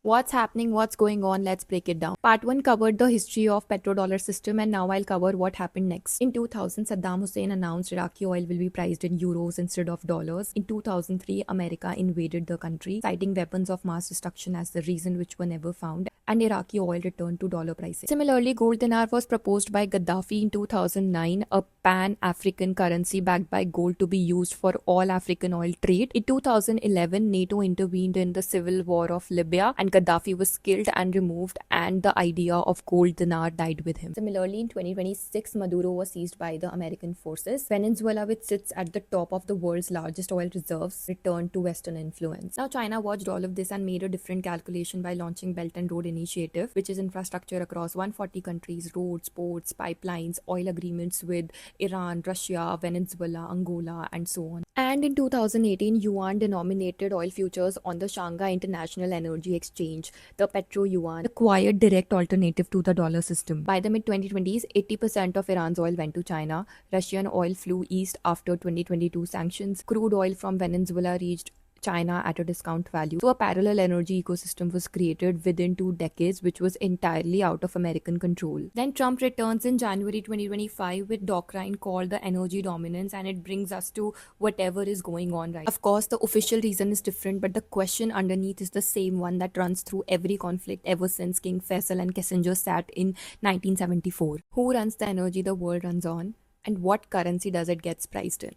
What's happening? What's going on? Let's break it down. Part 1 covered the history of petrodollar system, and now I'll cover what happened next. In 2000, Saddam Hussein announced Iraqi oil will be priced in euros instead of dollars. In 2003, America invaded the country, citing weapons of mass destruction as the reason, which were never found, and Iraqi oil returned to dollar pricing. Similarly, gold dinar was proposed by Gaddafi in 2009, a pan-African currency backed by gold to be used for all African oil trade. In 2011, NATO intervened in the civil war of Libya, and Gaddafi was killed and removed, and the idea of gold dinar died with him. Similarly, in 2026, Maduro was seized by the American forces. Venezuela, which sits at the top of the world's largest oil reserves, returned to Western influence. Now, China watched all of this and made a different calculation by launching Belt and Road Initiative, which is infrastructure across 140 countries, roads, ports, pipelines, oil agreements with Iran, Russia, Venezuela, Angola, and so on. And in 2018, yuan denominated oil futures on the Shanghai International Energy Exchange, the Petro Yuan, a quiet direct alternative to the dollar system. By the mid-2020s, 80% of Iran's oil went to China. Russian oil flew east after 2022 sanctions. Crude oil from Venezuela reached China at a discount value. So a parallel energy ecosystem was created within 2 decades, which was entirely out of American control. Then Trump returns in January 2025 with doctrine called the energy dominance, and it brings us to whatever is going on right. Of course, the official reason is different, but the question underneath is the same one that runs through every conflict ever since King Faisal and Kissinger sat in 1974. Who runs the energy the world runs on, and what currency does it get priced in?